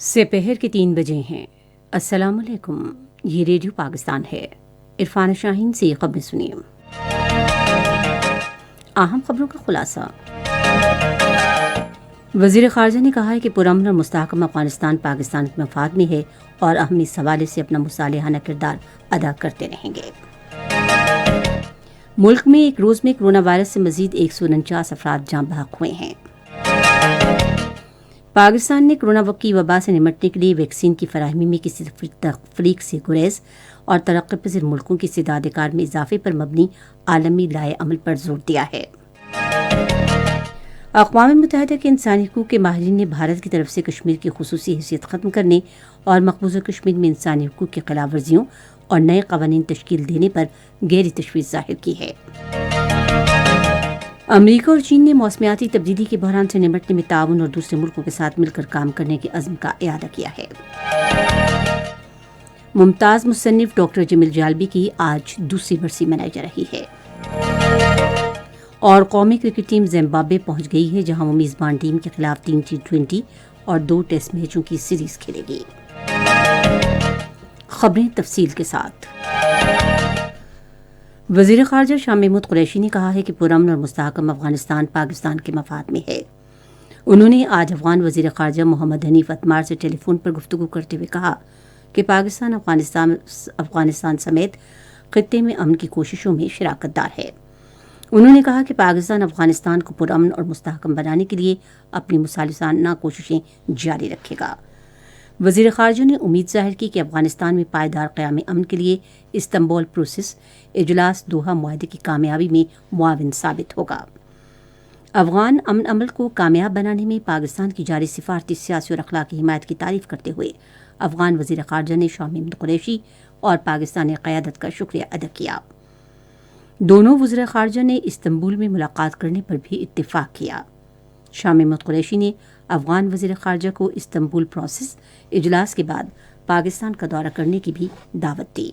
سپہر کے 3 بجے ہیں۔ السلام علیکم، یہ ریڈیو پاکستان ہے۔ عرفان شاہین سے خبریں سنیے۔ اہم خبروں کا خلاصہ۔ وزیر خارجہ نے کہا ہے کہ پرامن اور مستحکم افغانستان پاکستان کے مفاد میں ہے اور ہم اس حوالے سے اپنا مصالحانہ کردار ادا کرتے رہیں گے۔ ملک میں ایک روز میں کرونا وائرس سے مزید 149 افراد جاں بحق ہوئے ہیں۔ پاکستان نے کرونا کی وبا سے نمٹنے کے لیے ویکسین کی فراہمی میں کسی تفریق سے گریز اور ترقی پذیر ملکوں کی استعداد کار میں اضافے پر مبنی عالمی لائحہ عمل پر زور دیا ہے۔ اقوام متحدہ کے انسانی حقوق کے ماہرین نے بھارت کی طرف سے کشمیر کی خصوصی حیثیت ختم کرنے اور مقبوضہ کشمیر میں انسانی حقوق کی خلاف ورزیوں اور نئے قوانین تشکیل دینے پر گہری تشویش ظاہر کی ہے۔ امریکہ اور چین نے موسمیاتی تبدیلی کے بحران سے نمٹنے میں تعاون اور دوسرے ملکوں کے ساتھ مل کر کام کرنے کے عزم کا اعادہ کیا ہے۔ ممتاز مصنف ڈاکٹر جمیل جالبی کی آج دوسری برسی منائی جا رہی ہے۔ اور قومی کرکٹ ٹیم زمبابوے پہنچ گئی ہے، جہاں وہ میزبان ٹیم کے خلاف 3 T20 اور 2 ٹیسٹ میچوں کی سیریز کھیلے گی۔ خبریں تفصیل کے ساتھ۔ وزیر خارجہ شاہ محمود قریشی نے کہا ہے کہ پرامن اور مستحکم افغانستان پاکستان کے مفاد میں ہے۔ انہوں نے آج افغان وزیر خارجہ محمد حنیف اتمار سے ٹیلی فون پر گفتگو کرتے ہوئے کہا کہ پاکستان افغانستان سمیت خطے میں امن کی کوششوں میں شراکت دار ہے۔ انہوں نے کہا کہ پاکستان افغانستان کو پرامن اور مستحکم بنانے کے لیے اپنی مصالحانہ کوششیں جاری رکھے گا۔ وزیر خارجہ نے امید ظاہر کی کہ افغانستان میں پائیدار قیام امن کے لیے استنبول پروسیس اجلاس دوحہ معاہدے کی کامیابی میں معاون ثابت ہوگا۔ افغان امن عمل کو کامیاب بنانے میں پاکستان کی جاری سفارتی، سیاسی اور اخلاقی حمایت کی تعریف کرتے ہوئے افغان وزیر خارجہ نے شاہ محمود قریشی اور پاکستانی قیادت کا شکریہ ادا کیا۔ دونوں وزراء خارجہ نے استنبول میں ملاقات کرنے پر بھی اتفاق کیا۔ شاہ محمود قریشی نے افغان وزیر خارجہ کو استنبول پروسیس اجلاس کے بعد پاکستان کا دورہ کرنے کی بھی دعوت دی۔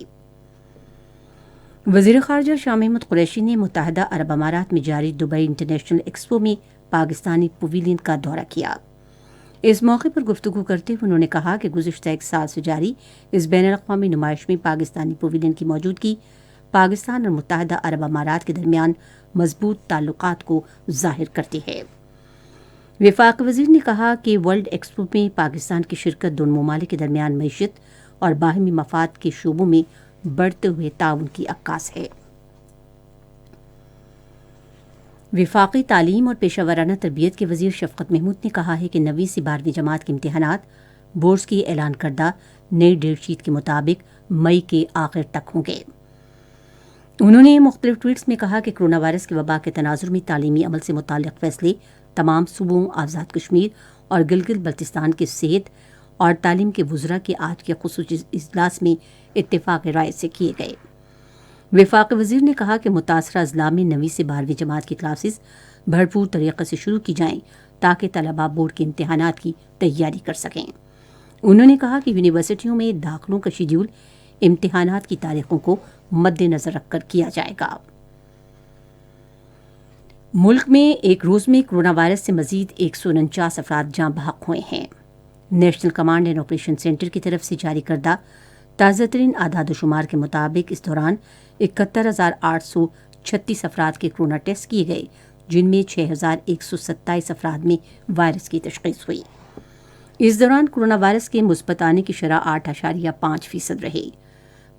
وزیر خارجہ شاہ محمود قریشی نے متحدہ عرب امارات میں جاری دبئی انٹرنیشنل ایکسپو میں پاکستانی پویلین کا دورہ کیا۔ اس موقع پر گفتگو کرتے ہوئے انہوں نے کہا کہ گزشتہ 1 سال سے جاری اس بین الاقوامی نمائش میں پاکستانی پویلین کی موجودگی پاکستان اور متحدہ عرب امارات کے درمیان مضبوط تعلقات کو ظاہر کرتی ہے۔ وفاق وزیر نے کہا کہ ورلڈ ایکسپو میں پاکستان کی شرکت دونوں ممالک کے درمیان معیشت اور باہمی مفاد کے شعبوں میں بڑھتے ہوئے تعاون کی عکاس ہے۔ وفاقی تعلیم اور پیشہ ورانہ تربیت کے وزیر شفقت محمود نے کہا ہے کہ 9ویں سے 12ویں جماعت کے امتحانات بورڈز کی اعلان کردہ نئی ڈیٹ شیٹ کے مطابق مئی کے آخر تک ہوں گے۔ انہوں نے مختلف ٹویٹس میں کہا کہ کرونا وائرس کی وبا کے تناظر میں تعلیمی عمل سے متعلق فیصلے تمام صوبوں، آزاد کشمیر اور گلگت بلتستان کے صحت اور تعلیم کے وزراء کے آج کے خصوصی اجلاس میں اتفاق رائے سے کیے گئے۔ وفاق وزیر نے کہا کہ متاثرہ اضلاع میں 9ویں سے 12ویں جماعت کی کلاسز بھرپور طریقے سے شروع کی جائیں تاکہ طلباء بورڈ کے امتحانات کی تیاری کر سکیں۔ انہوں نے کہا کہ یونیورسٹیوں میں داخلوں کا شیڈول امتحانات کی تاریخوں کو مد نظر رکھ کر کیا جائے گا۔ ملک میں ایک روز میں کرونا وائرس سے مزید 149 افراد جاں بحق ہوئے ہیں۔ National command and operation centre کی طرف سے جاری کردہ تازہ ترین اعداد و شمار کے مطابق اس دوران 71,836 افراد کے کرونا ٹیسٹ کیے گئے، جن میں 6,127 افراد میں وائرس کی تشخیص ہوئی۔ اس دوران کرونا وائرس کے مثبت آنے کی شرح 8.5% رہی۔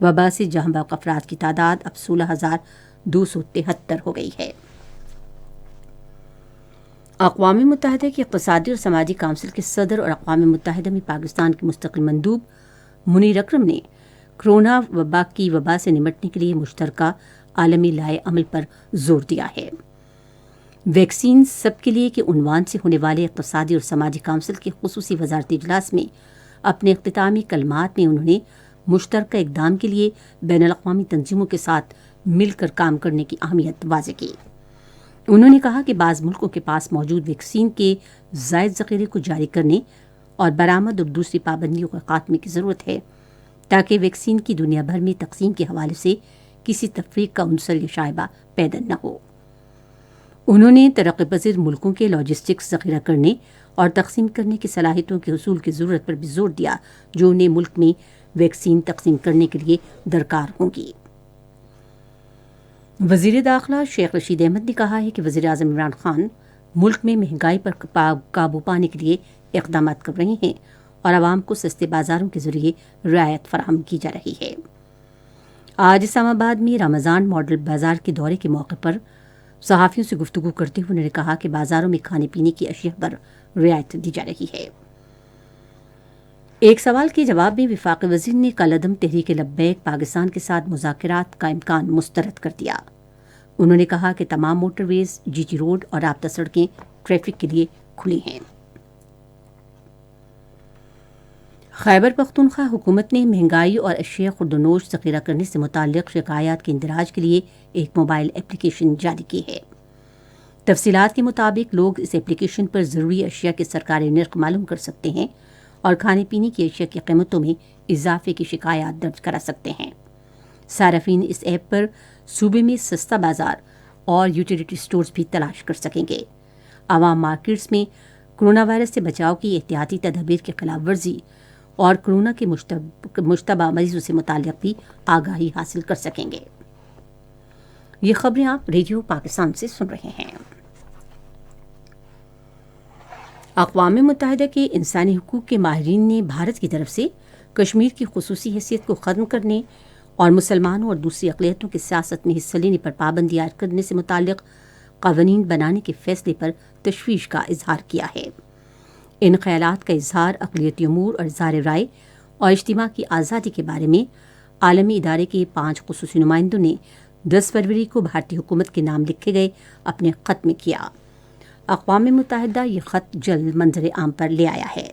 وبا سے جاں بحق افراد کی تعداد اب 16,273 ہو گئی ہے۔ اقوام متحدہ کی اقتصادی اور سماجی کونسل کے صدر اور اقوام متحدہ میں پاکستان کے مستقل مندوب منیر اکرم نے کرونا کی وبا سے نمٹنے کے لیے مشترکہ عالمی لائحہ عمل پر زور دیا ہے۔ ویکسین سب کے لیے کے عنوان سے ہونے والے اقتصادی اور سماجی کونسل کے خصوصی وزارتی اجلاس میں اپنے اختتامی کلمات میں انہوں نے مشترکہ اقدام کے لیے بین الاقوامی تنظیموں کے ساتھ مل کر کام کرنے کی اہمیت واضح کی۔ انہوں نے کہا کہ بعض ملکوں کے پاس موجود ویکسین کے زائد ذخیرے کو جاری کرنے اور برآمد اور دوسری پابندیوں کے خاتمے کی ضرورت ہے تاکہ ویکسین کی دنیا بھر میں تقسیم کے حوالے سے کسی تفریق کا عنصر یا شائبہ پیدا نہ ہو۔ انہوں نے ترقی پذیر ملکوں کے لاجسٹکس ذخیرہ کرنے اور تقسیم کرنے کی صلاحیتوں کے حصول کی ضرورت پر بھی زور دیا جو انہیں ملک میں ویکسین تقسیم کرنے کے لیے درکار ہوں گی۔ وزیر داخلہ شیخ رشید احمد نے کہا ہے کہ وزیر اعظم عمران خان ملک میں مہنگائی پر قابو پانے کے لیے اقدامات کر رہے ہیں اور عوام کو سستے بازاروں کے ذریعے رعایت فراہم کی جا رہی ہے۔ آج اسلام آباد میں رمضان ماڈل بازار کے دورے کے موقع پر صحافیوں سے گفتگو کرتے ہوئے انہوں نے کہا کہ بازاروں میں کھانے پینے کی اشیاء پر رعایت دی جا رہی ہے۔ ایک سوال کے جواب میں وفاقی وزیر نے کل عدم تحریک لبیک پاکستان کے ساتھ مذاکرات کا امکان مسترد کر دیا۔ انہوں نے کہا کہ تمام موٹر ویز، جی ٹی روڈ اور رابطہ سڑکیں ٹریفک کے لیے کھلی ہیں۔ خیبر پختونخوا حکومت نے مہنگائی اور اشیاء خوردونوش ذخیرہ کرنے سے متعلق شکایات کے اندراج کے لیے ایک موبائل اپلیکیشن جاری کی ہے۔ تفصیلات کے مطابق لوگ اس اپلیکیشن پر ضروری اشیاء کے سرکاری نرخ معلوم کر سکتے ہیں اور کھانے پینے کی اشیاء کی قیمتوں میں اضافے کی شکایات درج کرا سکتے ہیں۔ صارفین اس ایپ پر صوبے میں سستا بازار اور یوٹیلیٹی سٹورز بھی تلاش کر سکیں گے۔ عوام مارکیٹس میں کرونا وائرس سے بچاؤ کی احتیاطی تدابیر کی خلاف ورزی اور کرونا کے مشتبہ مریضوں سے متعلق بھی آگاہی حاصل کر سکیں گے۔ یہ خبریں آپ ریڈیو پاکستان سے سن رہے ہیں۔ اقوام متحدہ کے انسانی حقوق کے ماہرین نے بھارت کی طرف سے کشمیر کی خصوصی حیثیت کو ختم کرنے اور مسلمانوں اور دوسری اقلیتوں کی سیاست میں حصہ لینے پر پابندی عائد کرنے سے متعلق قوانین بنانے کے فیصلے پر تشویش کا اظہار کیا ہے۔ ان خیالات کا اظہار اقلیتی امور اور اظہار رائے اور اجتماع کی آزادی کے بارے میں عالمی ادارے کے 5 خصوصی نمائندوں نے 10 فروری کو بھارتی حکومت کے نام لکھے گئے اپنے خط میں کیا۔ اقوام متحدہ یہ خط جلد منظر عام پر لے آیا ہے۔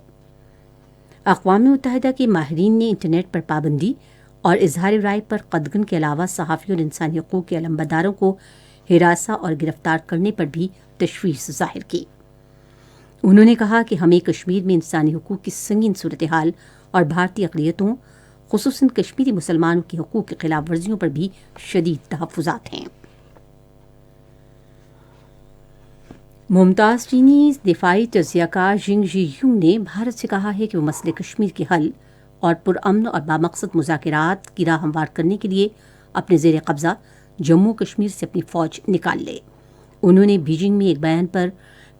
اقوام متحدہ کے ماہرین نے انٹرنیٹ پر پابندی اور اظہار رائے پر قدغن کے علاوہ صحافیوں اور انسانی حقوق کے علمبرداروں کو ہراساں اور گرفتار کرنے پر بھی تشویش ظاہر کی۔ انہوں نے کہا کہ ہمیں کشمیر میں انسانی حقوق کی سنگین صورتحال اور بھارتی اقلیتوں خصوصاً کشمیری مسلمانوں کے حقوق کی خلاف ورزیوں پر بھی شدید تحفظات ہیں۔ ممتاز چینی دفاعی تجزیہ کار ژنگ ژی یونگ نے بھارت سے کہا ہے کہ وہ مسئلے کشمیر کے حل اور پرامن اور بامقصد مذاکرات کی راہ ہموار کرنے کے لیے اپنے زیر قبضہ جموں کشمیر سے اپنی فوج نکال لے۔ انہوں نے بیجنگ میں ایک بیان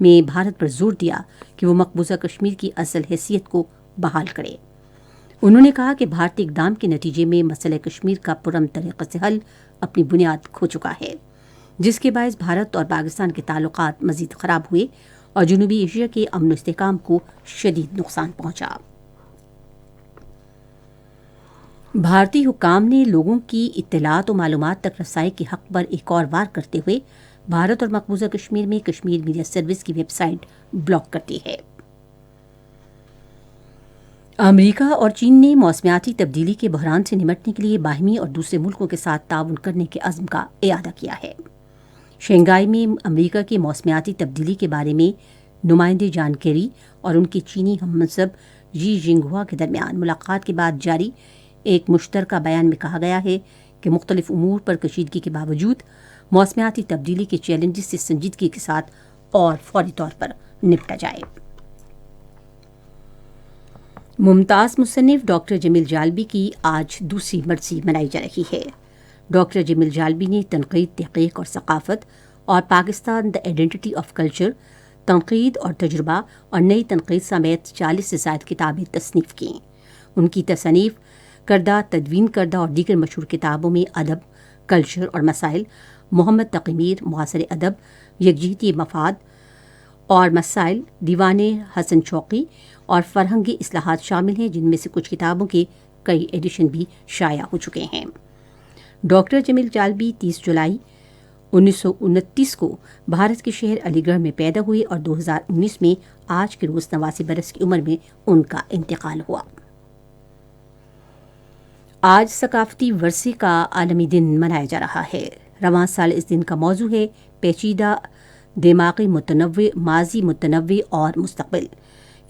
میں بھارت پر زور دیا کہ وہ مقبوضہ کشمیر کی اصل حیثیت کو بحال کرے۔ انہوں نے کہا کہ بھارتی اقدام کے نتیجے میں مسئلہ کشمیر کا پرامن طریقے سے حل اپنی بنیاد کھو چکا ہے، جس کے باعث بھارت اور پاکستان کے تعلقات مزید خراب ہوئے اور جنوبی ایشیا کے امن و استحکام کو شدید نقصان پہنچا۔ بھارتی حکام نے لوگوں کی اطلاعات و معلومات تک رسائی کے حق پر ایک اور وار کرتے ہوئے بھارت اور مقبوضہ کشمیر میں کشمیر میڈیا سروس کی ویب سائٹ بلاک کر دی ہے۔ امریکا اور چین نے موسمیاتی تبدیلی کے بحران سے نمٹنے کے لیے باہمی اور دوسرے ملکوں کے ساتھ تعاون کرنے کے عزم کا اعادہ کیا ہے۔ شنگھائی میں امریکا کی موسمیاتی تبدیلی کے بارے میں نمائندے جان کیری اور ان کے چینی ہم منصب جی جنگہوا کے درمیان ملاقات کے بعد جاری ایک مشترکہ بیان میں کہا گیا ہے کہ مختلف امور پر کشیدگی کے باوجود موسمیاتی تبدیلی کے چیلنجز سے سنجیدگی کے ساتھ اور فوری طور پر نپٹا جائے۔ ممتاز مصنف ڈاکٹر جمیل جالبی کی آج دوسری برسی منائی جا رہی ہے۔ ڈاکٹر جمیل جالبی نے تنقید، تحقیق اور ثقافت اور Pakistan the identity of culture, تنقید اور تجربہ اور نئی تنقید سمیت 40 سے زائد کتابیں تصنیف کیں۔ ان کی تصانیف کردہ، تدوین کردہ اور دیگر مشہور کتابوں میں ادب، کلچر اور مسائل، محمد تقی میر، معاصر ادب، یکجہتی مفاد اور مسائل، دیوان حسن شوقی اور فرہنگی اصلاحات شامل ہیں، جن میں سے کچھ کتابوں کے کئی ایڈیشن بھی شائع ہو چکے ہیں۔ ڈاکٹر جمیل جالبی 30 جولائی 1929 کو بھارت کے شہر علی گڑھ میں پیدا ہوئے اور 2019 میں آج کے روز 89 برس کی عمر میں ان کا انتقال ہوا۔ آج ثقافتی ورثے کا عالمی دن منایا جا رہا ہے۔ رواں سال اس دن کا موضوع ہے پیچیدہ دماغی متنوع، ماضی متنوع اور مستقبل۔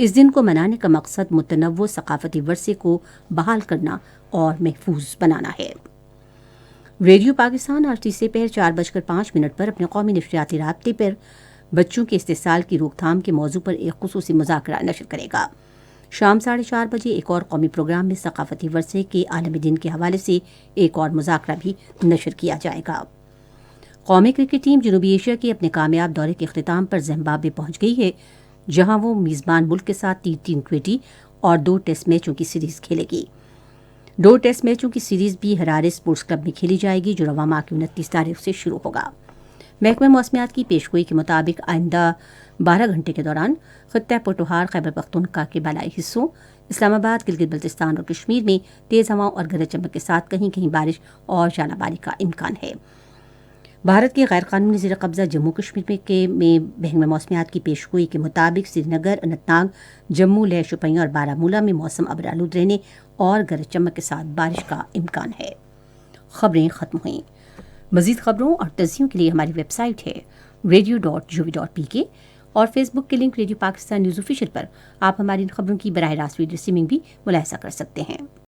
اس دن کو منانے کا مقصد متنوع ثقافتی ورثے کو بحال کرنا اور محفوظ بنانا ہے۔ ریڈیو پاکستان آج تیسرے پہر 4:05 پر اپنے قومی نشریاتی رابطے پر بچوں کے استحصال کی روک تھام کے موضوع پر ایک خصوصی مذاکرہ نشر کرے گا۔ شام 4:30 بجے ایک اور قومی پروگرام میں ثقافتی ورثے کے عالمی دن کے حوالے سے ایک اور مذاکرہ بھی نشر کیا جائے گا۔ قومی کرکٹ ٹیم جنوبی ایشیا کے اپنے کامیاب دورے کے اختتام پر زمبابوے پہنچ گئی ہے، جہاں وہ میزبان ملک کے ساتھ 3 ٹی20 اور 2 ٹیسٹ میچوں کی سیریز کھیلے گی۔ 2 ٹیسٹ میچوں کی سیریز بھی ہرارے اسپورٹس کلب میں کھیلی جائے گی، جو رواں ماہ کی 29 تاریخ سے شروع ہوگا۔ محکمہ موسمیات کی پیشگوئی کے مطابق آئندہ 12 گھنٹے کے دوران خطہ پوٹوہار، خیبر پختونخوا کے بالائی حصوں، اسلام آباد، گلگت بلتستان اور کشمیر میں تیز ہواؤں اور گرج چمک کے ساتھ کہیں کہیں بارش اور ژالہ باری کا امکان ہے۔ بھارت کے غیر قانونی زیر قبضہ جموں کشمیر میں محکمہ موسمیات کی پیشگوئی کے مطابق سری نگر، اننت ناگ، جموں، لیہ شوپیاں اور بارہمولہ میں موسم ابر آلود رہنے اور گرج چمک کے ساتھ بارش کا امکان ہے۔ خبریں ختم ہوئیں۔ مزید خبروں اور تجزیوں کے لیے ہماری ویب سائٹ ہے radio.gov.pk اور فیس بک کے link radio Pakistan news official پر آپ ہماری ان خبروں کی براہ راست ویڈیو اسٹریمنگ بھی ملاحظہ کر سکتے ہیں۔